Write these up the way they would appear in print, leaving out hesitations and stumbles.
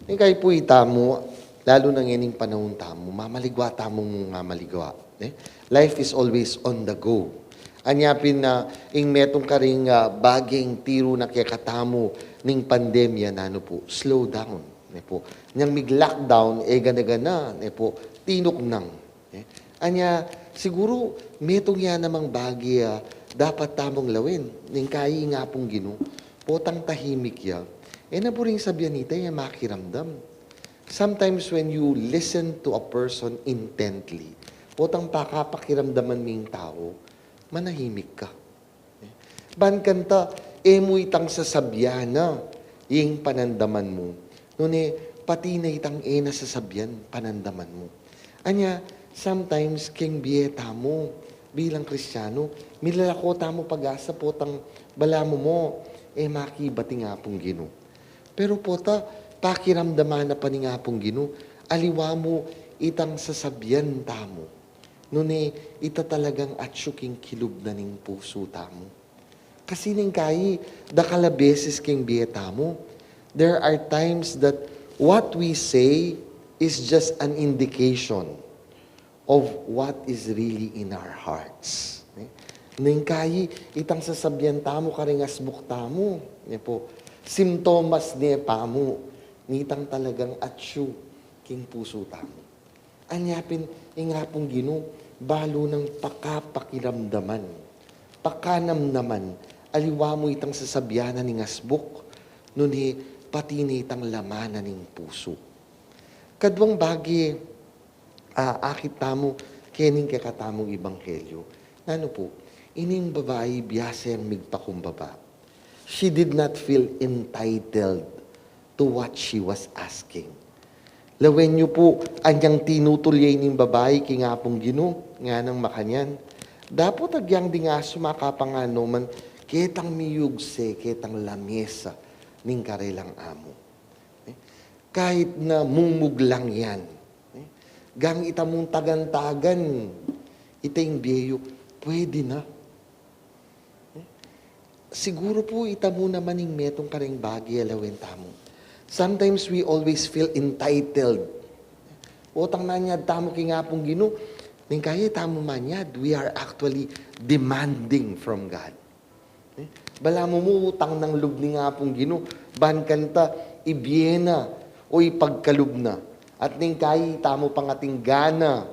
Kay po itamo, lalo na ngayon panahon tamo, mamaligwa tamong mamaligwa. Life is always on the go. Anyapin na, metong karing baging tiro na kekatamo ning pandemya na po, slow down. Po. Nang mig-lockdown, gana-gana, po, tinok nang. Anya, siguro, metong yan namang bagi, dapat tamong lawin. Ning kayi nga pong gino, potang tahimik ya. Na po rin sabihan nita, makiramdam. Sometimes when you listen to a person intently, potang pakapakiramdaman ming tao, manahimik ka. Ban kanta, mo itang sasabyan na yung panandaman mo. Nune, pati na itang na sasabyan, panandaman mo. Anya, sometimes king bieta mo bilang Kristiyano, milalako tamo pag-asa potang balamo mo, makibati nga pong gino. Pero pota, pakiramdaman na pa ni nga pong gino, aliwa mo itang sasabyan tamo. Nune, ita talagang atsyuking kilub na ning puso tamo. Kasi ning kayi, dakala beses king bieta mo, there are times that what we say is just an indication of what is really in our hearts. Ning kayi, itang sasabyan tamo karingas buktamo. Po, simptomas niya pa mo, nitang talagang atsyu king puso tamo. Anyapin, ingapong gino, balo ng pakapakiramdaman, pakanamnaman, aliwa mo itang sasabyanan ng asbuk, nuni pati nitang lamanan ng puso. Kadwang bagi, akit tamo, kening kakatamong ibanghelyo. Ano po, ining babae biyasa ang migpakumbaba. She did not feel entitled to what she was asking. Lawen niyo po, anyang tinutuloy ng babae, kingapong gino, nga ng makanyan. Dapat agyang di nga sumakapangano man, ketang miyugse, ketang lamesa, ning karelang amo. Kahit na mumuglang yan, gang itamong tagan-tagan, itang biyo, pwede na. Siguro po itamo naman yung metong karing bagi alawin tamo. Sometimes we always feel entitled. Utang na niya, tamo kingapong gino, ning kaya tamo man niya, we are actually demanding from God. Bala mo utang ng lub ni ngapong gino, ban kanta, ibyena, o ipagkalub na. At ning kaya tamo pangating gana,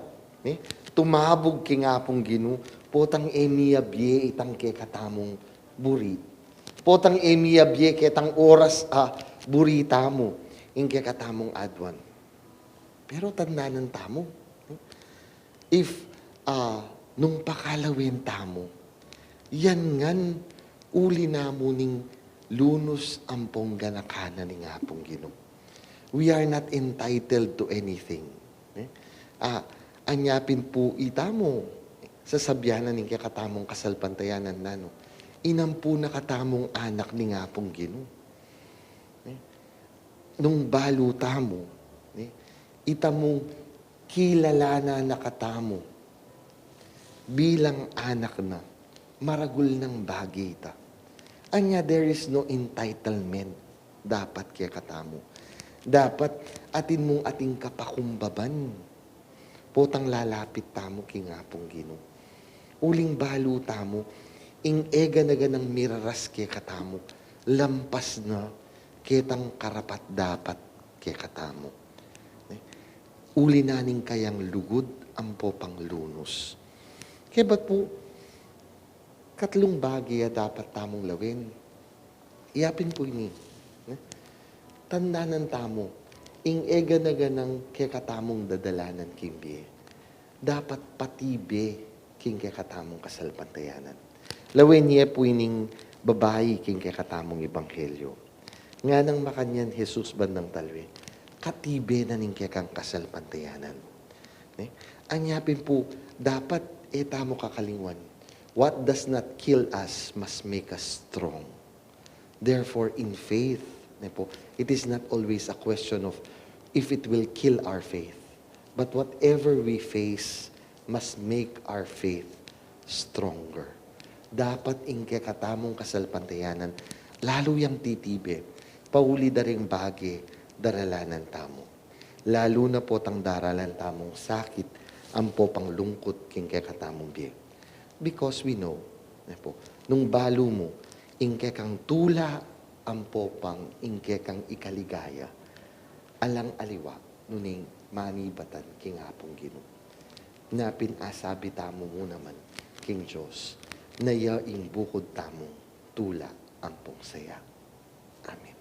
tumabog kingapong gino, potang emiyabye itang kekatamong buri. Potang emiyabye ketang oras buri tamo, ing kekatamong adwan. Pero tandaan tamo, if nung pakalawin tamo, yan ngan uli na mo ning lunos ampong ganakana ni nga pong gino. We are not entitled to anything. Anyapin po itamo, sasabyanan ng kakatamong kasalpantayanan na, no? Inampu na katamong anak ni nga pong gino. Nung balo tamo, itamong kilala na nakatamo bilang anak na, maragul ng bagay ta. Anya, there is no entitlement dapat kaya katamo. Dapat atin mong ating kapakumbaban. Potang lalapit tamo kingapong gino. Uling balo tamo, ing ega-naga ng miraras kaya katamo, lampas na ketang karapat dapat kaya katamo. Uli naning kayang lugod ang popang lunos. Kaya ba't po, katlong bagay dapat tamong lawin. Iyapin po ini. Tandaanan tamo, ing ega-naga ng kekatamong dadalanan kimbi. Dapat patibe king kekatamong kasalpantayanan. Lawin niya po ining babae king kekatamong ebanghelyo. Nga nang makanyan Jesus bandang talwe, katibe na ning kekang kasalpantayanan. Anyapin po, dapat tamo kakalingwan. What does not kill us must make us strong. Therefore, in faith, it is not always a question of if it will kill our faith. But whatever we face must make our faith stronger. Dapat ingke katamong kasalpantayanan, lalo yang titibe, pauli da ring bagi, daralanan tamo. Lalo na po tang daralan tamong sakit, ampo pang lungkot king katamong biye. Because we know, po, nung balo mo, ingke kang tula, ampo pang ingke kang ikaligaya, alang aliwa, nuning manibatan king apong Ginoo. Na pinasabi tamo mo naman, King Diyos, na yaing bukod tamong tula ampong saya. Amen.